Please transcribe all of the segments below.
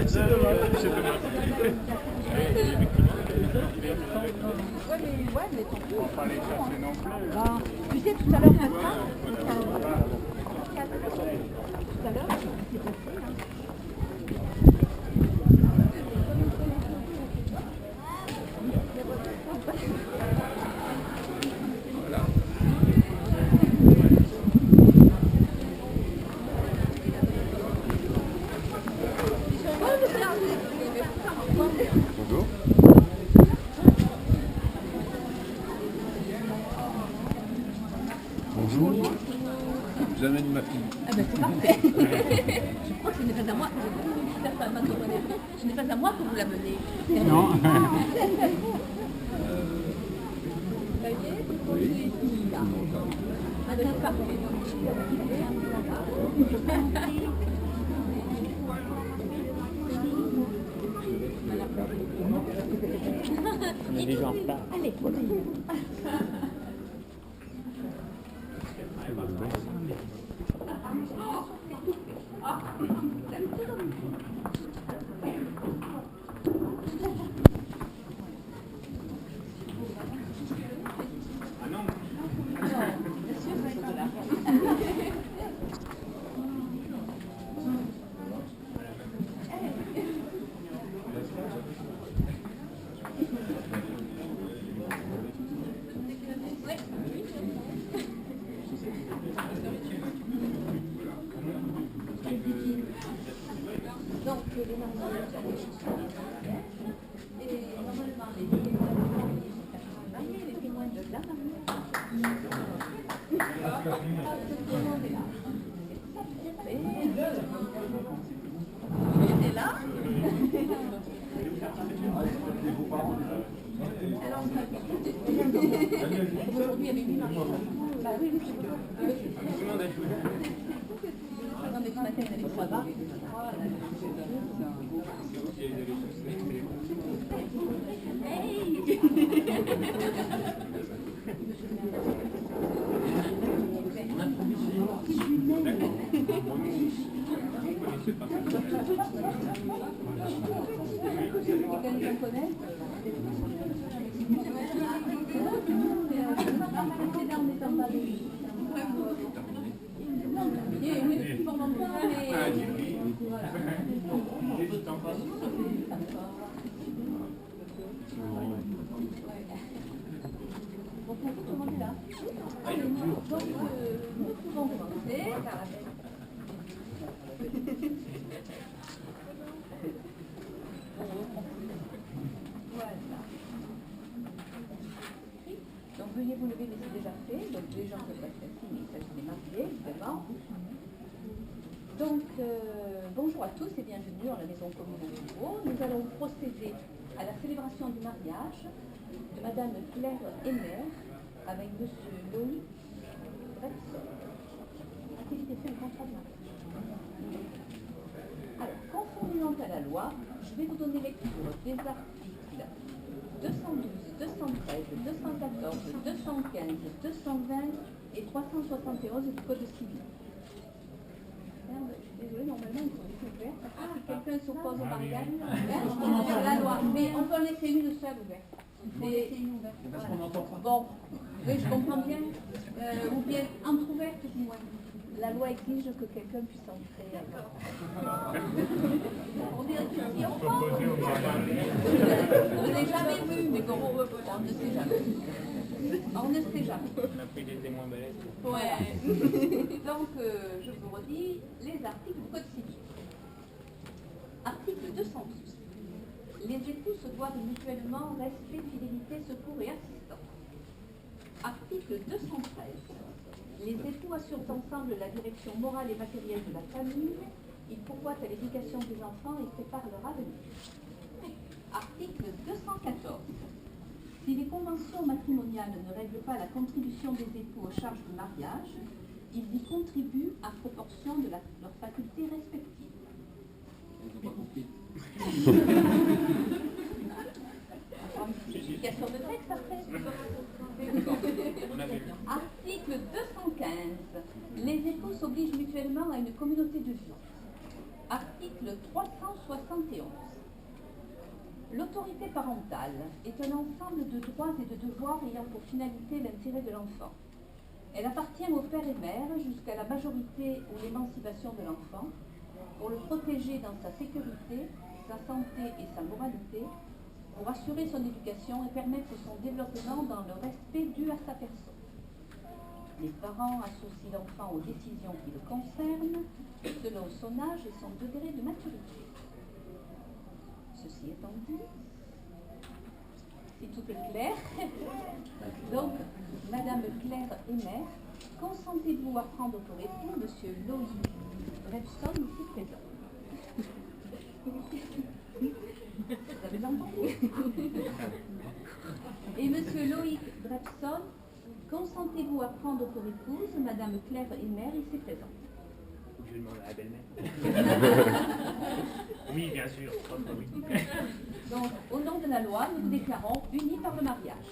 C'est dommage. C'est dommage. Ouais, mais On va pas les chercher non plus. bah, tu sais, tout à l'heure matin, tout à l'heure, c'est passé, hein. Bonjour. Bonjour. J'amène ma fille. Ah ben c'est parfait. Je crois que ce n'est pas à moi. Ce n'est pas à moi que vous la menez. Non. Oui. Ah ben c'est parfait. On est déjà en retard. Allez. Donc, les mariages, et normalement, les témoins de la mariée. Tout le monde est là. Il est là. Alors, aujourd'hui, avec lui, bah oui, oui, c'est bon. Non, mais ce matin, il avait 3 bars. Quelqu'un connaît? Donc, tout le monde est là. Donc, nous pouvons commencer. Voilà. Donc, veuillez vous lever, mais c'est déjà fait. Donc, les gens peuvent être assis, mais il s'agit des mariés, évidemment. Donc, bonjour à tous et bienvenue à la Maison Commune de Nouveau. Nous allons procéder à la célébration du mariage de Madame Claire Henner avec Monsieur Loïc Bretson. Activité fait le contrat de mariage. Alors, conformément à la loi, je vais vous donner lecture des articles 212, 213, 214, 215, 220 et 371 du Code civil. Merde, je suis désolée, normalement ils sont ouverts. Ah, quelqu'un s'oppose au mariage. Sur la loi. Mais on peut en laisser une seule ouverte. Parce qu'on n'entend pas. Bon, oui, je comprends bien. Ou bien entrouverte du moins. La loi exige que quelqu'un puisse entrer. On dirait que si on prend. Je ne l'ai jamais vu, mais bon, on ne sait jamais. On ne sait jamais. On a pris des témoins balèzes. Ouais. Donc, je vous redis les articles du Code civil. Article 212. Les époux se doivent mutuellement respect, fidélité, secours et assistance. Article 213. Les époux assurent ensemble la direction morale et matérielle de la famille. Ils pourvoient à l'éducation des enfants et préparent leur avenir. Article 214. Si les conventions matrimoniales ne règlent pas la contribution des époux aux charges du mariage, ils y contribuent à proportion de leurs facultés respectives. Justification de texte après. Article 215. Les époux s'obligent mutuellement à une communauté de vie. Article Article 371. L'autorité parentale est un ensemble de droits et de devoirs ayant pour finalité l'intérêt de l'enfant. Elle appartient au père et mère jusqu'à la majorité ou l'émancipation de l'enfant pour le protéger dans sa sécurité, sa santé et sa moralité, pour assurer son éducation et permettre son développement dans le respect dû à sa personne. Les parents associent l'enfant aux décisions qui le concernent selon son âge et son degré de maturité. Ceci étant dit, si tout est clair, donc, Madame Claire Emer, consentez-vous à prendre pour époux Monsieur Loïc Brepson, ici présent? Vous avez entendu? Et Monsieur Loïc Brepson, consentez-vous à prendre pour épouse Madame Claire Emer, ici présente? Je demande à la belle-mère. Oui, bien sûr. Oui. Donc, au nom de la loi, nous vous déclarons unis par le mariage.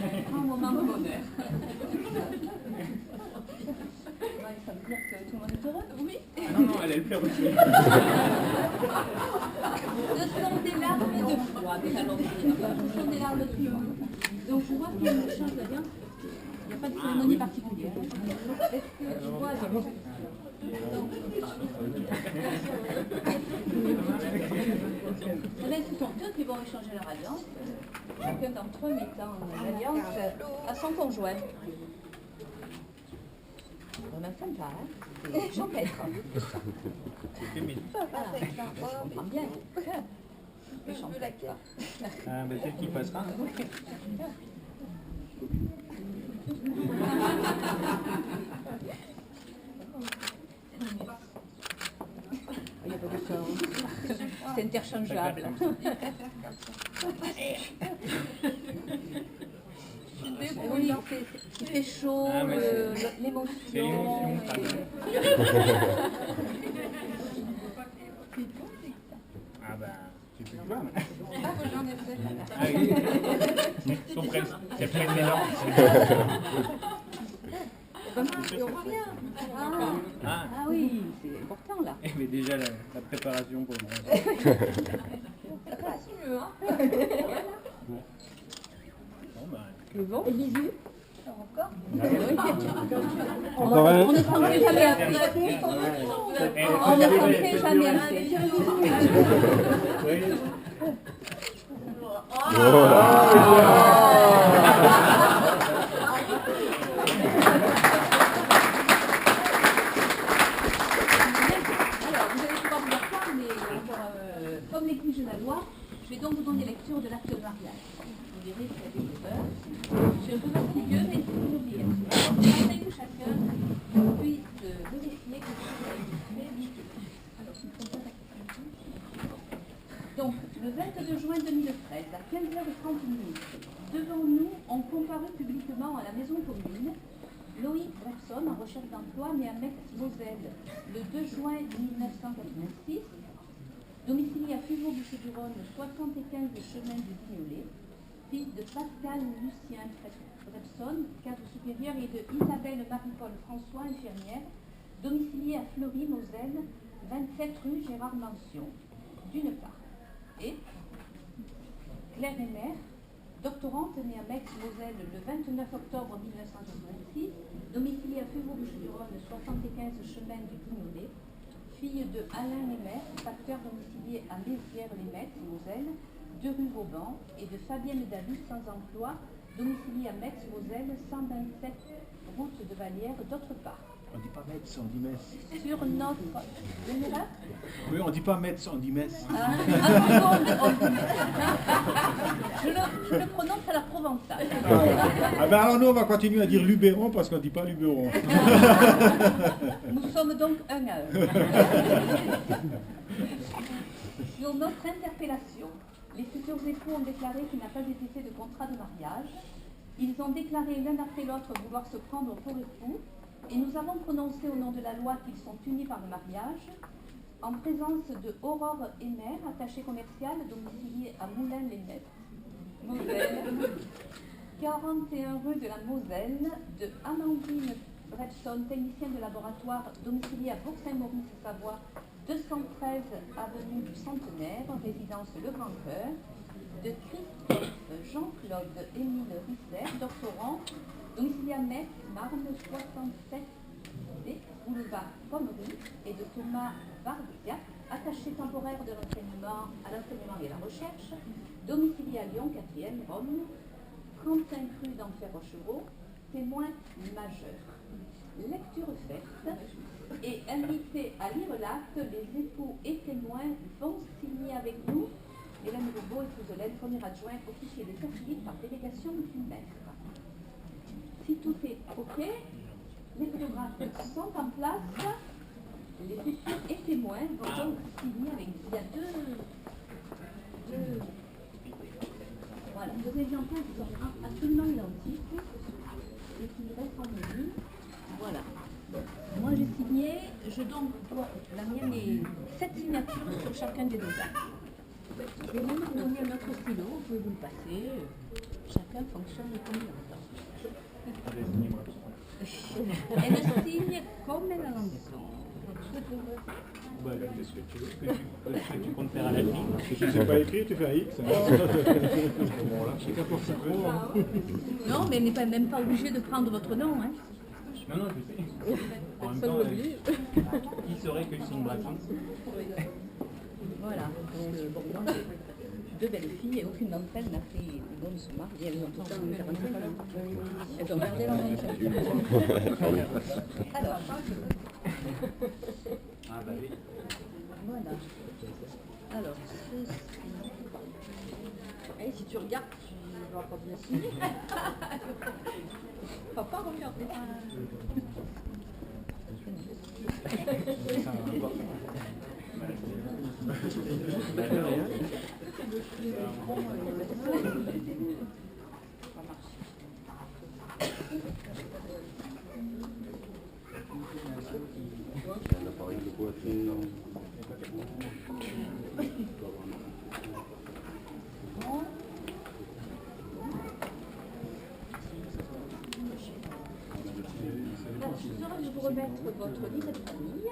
Et un moment de bonheur. Ça veut dire que tout le monde est heureux? Oui. Ah non, elle pleure aussi. Ce sont des larmes de joie, des calendriers. Ce sont des larmes de joie. Donc je vois qu'il y a une chose à dire. Il n'y a pas de cérémonie particulière. Est-ce que je vois là, ce sont eux qui vont échanger leur alliance. Chacun d'entre eux mettant l'alliance à son conjoint. Vraiment sympa, hein? C'est champêtre. C'est féminin. On comprend bien. C'est champêtre. Ah, ben celle qui passera. Il n'y a pas de sens. C'est interchangeable. Oui, il fait chaud, Ah, l'émotion. c'est l'émotion, pardon. Ah ben, tu peux voir. J'en ai fait. Ah oui. Son presse. C'est précédent. Ah oui, c'est important là. Mais déjà la préparation pour le mariage. Ça passe mieux, hein? Bon ben. Le bon. Et bisous. Encore? On ne s'en fait jamais assez. On ne s'en fait jamais assez. Oui. Alors, vous allez pouvoir voir ça, mais comme l'exige la loi, je vais donc vous donner lecture de l'acte de mariage. Vous verrez qu'il y a des erreurs. Je suis un peu fastidieux, mais c'est une obligation. J'aimerais que chacun puisse vérifier que tout a été fait vite. Alors, je ne prends pas d'activité. Donc, le 22 juin 2013, à 15h30, devant nous ont comparu publiquement à la maison commune Loïc Brepson, en recherche d'emploi, né à Metz-Moselle le 2 juin 1986, domicilié à Fuveau-Bouches-du-Rhône, 75 chemin du Vignolet, fils de Pascal Lucien Brepson, cadre supérieur, et de Isabelle Marie-Paul François, infirmière, domiciliée à Fleury-Moselle, 27 rue Gérard Mansion, d'une part. Et Claire Emer, doctorante née à Metz-Moselle le 29 octobre 1966, domiciliée à Fuveau-Bouches-du-Rhône, 75 chemin du Vignolet, fille de Alain Emer, facteur domicilié à Mézières-les-Metz, Moselle, 2 rue Vauban, et de Fabienne David, sans emploi, domiciliée à Metz-Moselle, 127 route de Vallière, d'autre part. On dit pas Metz, on dit Metz. Sur notre... Vous êtes là? Oui, on dit pas Metz, on dit Metz. Je le prononce à la provençale. Ah ben alors nous on va continuer à dire Luberon parce qu'on dit pas Luberon. Nous sommes donc un à un. Sur notre interpellation, les futurs époux ont déclaré qu'il n'a pas été fait de contrat de mariage. Ils ont déclaré l'un après l'autre vouloir se prendre pour époux, Et nous avons prononcé au nom de la loi qu'ils sont unis par le mariage, en présence de Aurore Emer, attachée commerciale domiciliée à Moulins-les-Metz, Moselle, 41 rue de la Moselle, de Amandine Bretson, technicienne de laboratoire domiciliée à Bourg-Saint-Maurice, Savoie, 213 avenue du Centenaire, résidence Le Grand Cœur, de Christophe Jean-Claude Émile Risser, doctorant, domicilié à Metz, Marne, 67 D, boulevard Pommery, et de Thomas Vardia, attaché temporaire de l'enseignement à l'enseignement et à la recherche, domicilié à Lyon, 4e, Rome, 35 rue d'Enfer-Rochereau, témoin majeur. Lecture faite et invité à lire l'acte, les époux et témoins vont signer avec nous. Hélène Roubaud, épouse de l'aide, premier adjoint, officier d'état civil par délégation du maître. Si tout est OK, les photographes sont en place. Les époux et témoins vont donc signer avec nous. Il y a deux voilà, deux exemplaires qui sont absolument identiques et qui restent en ligne. Voilà. Moi j'ai signé, la mienne est 7 signatures sur chacun des deux actes. Je vais même vous donner un autre stylo, vous pouvez vous le passer. Chacun fonctionne comme il entend. Elle signe comme elle l'entend. Bah, qu'est-ce que tu veux? Que tu comptes faire à la fin? Si tu ne sais pas écrire, tu fais un X. C'est qu'importe ça. Non, mais elle n'est même pas obligée de prendre votre nom. Hein. Non, non, je sais. En même temps, qui saurait que je signe Brassens? Voilà. Bon, moi, j'ai deux belles filles et aucune d'entre elles n'a fait le bon de se marier. Elles ont tout le temps 45 ans. Elles ont gardé leur nom. Alors, Ah bah oui. voilà. Alors, ceci. Et si tu regardes, tu ne vas pas bien signer. Papa, regarde. L'appareil de boîtier. Je suis heureuse de vous remettre votre livre de famille.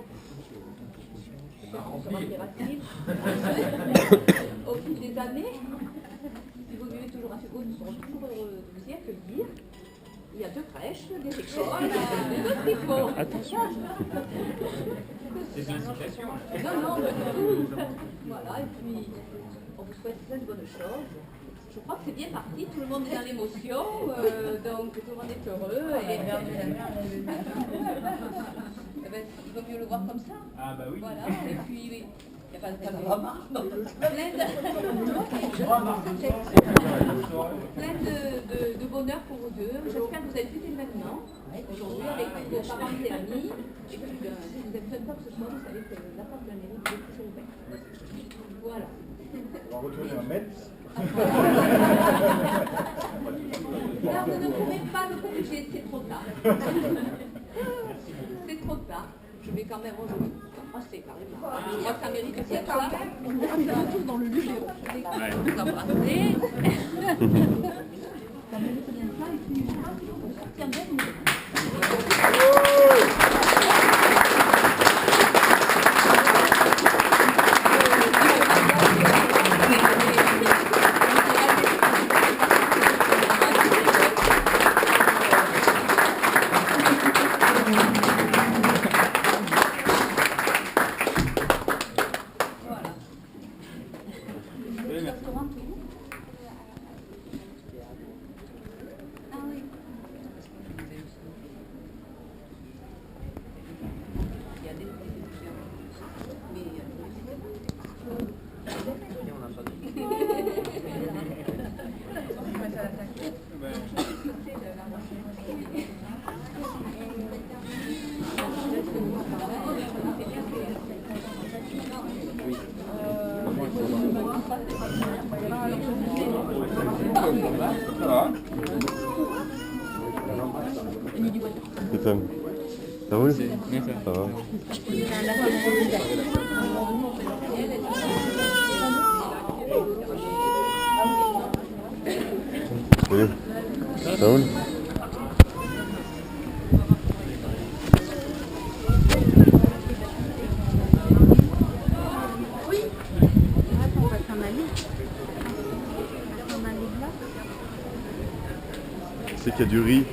Ça rappellera-t-il au fil des années. Si vous vivez toujours à Chicago, nous serons toujours heureux de vous y accueillir. Il y a 2 crèches, des écoles, des hospitaux. Attention. C'est une incitation. Non, non, pas du tout. Voilà, et puis on vous souhaite plein de bonnes choses. Je crois que c'est bien parti, tout le monde est dans l'émotion, donc tout le monde est heureux. Et eh ben, il vaut mieux le voir comme ça. Ah bah oui. Voilà, et puis il n'y a pas de drama. Plein de bonheur pour vous deux. J'espère que vous avez fêté maintenant, aujourd'hui, avec vos parents et amis. Et puis, si vous avez besoin de quoi que ce soit, vous savez que la porte de la mairie est toujours ouverte. Voilà. On va retourner à Metz. Là, vous ne pouvez pas le corriger, c'est trop tard. C'est trop tard. Je vais quand même rejoindre. Ah, c'est carrément. Je crois que ça mérite aussi ça. On est tous dans le lieu. Je vais vous embrasser. Ça mérite bien ça. Et puis, on sortir bien. Putain. Ça roule? Bien ça. Ça va. Oui. Ça roule? C'est qu'il y a du riz.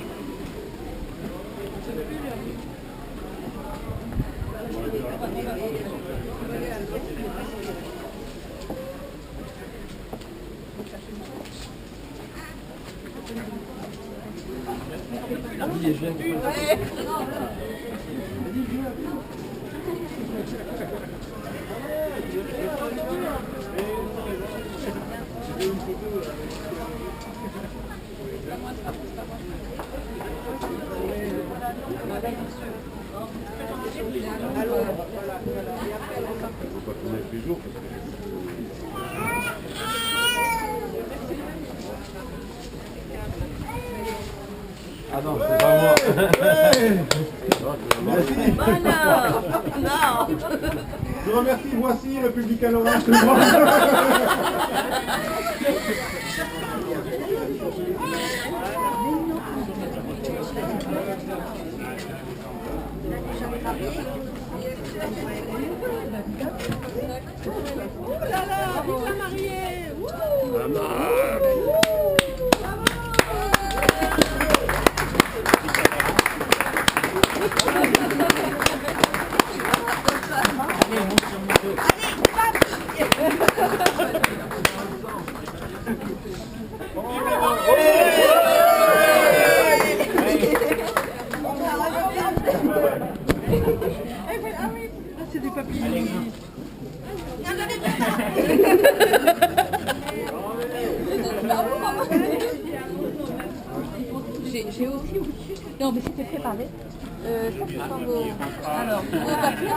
Pas tourner tous les jours. Ah non, c'est pas moi. Je remercie, voici République à l'Orange. J'ai aussi... Non, mais c'était préparé. Ça, c'est pas vos... Alors, vos papiers.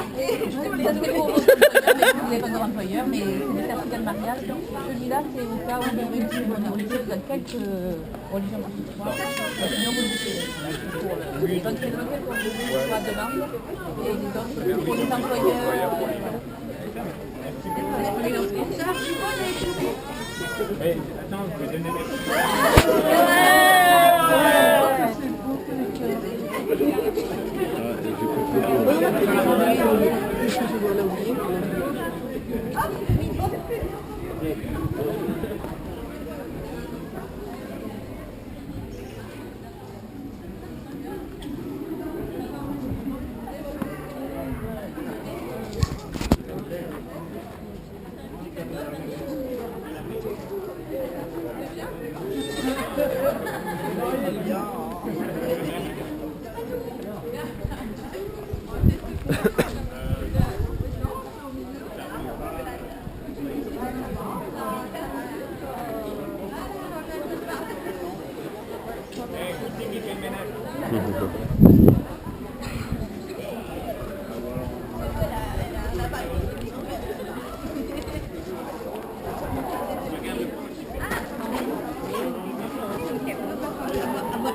Ça, c'est pour vos employeurs, mais vous n'avez pas d'employeur, mais c'est des certificats de mariage. Celui-là, c'est au cas où vous avez une religion, vous avez quelques religions qui se croient. Sinon, vous le dites. Donc, c'est lequel pour vous soit de langue, et les autres, pour les employeurs. Attends, je vais donner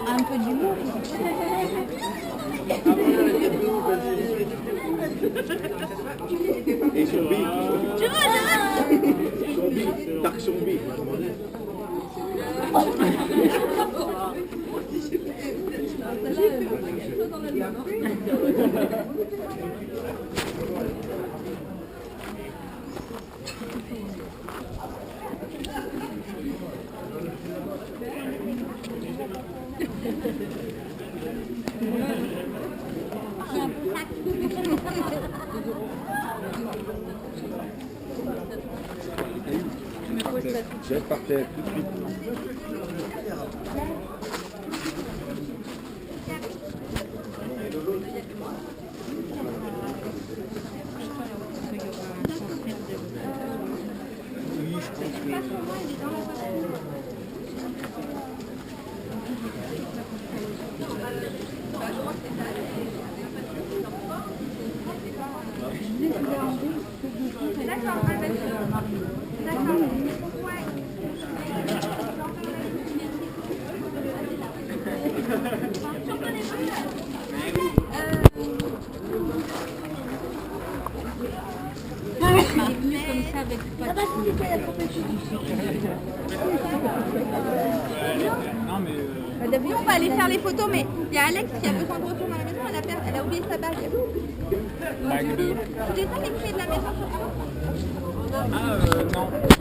Un peu d'humour. Et sur B. Dark sur B. Je vais être par terre tout de suite. comme ça avec pas de... Non, mais... Nous, on va aller faire les photos, mais il y a Alex qui a besoin de retourner à la maison, elle a oublié sa bague. Bague de... J'ai ça les clés de la maison sur toi. Ah, non.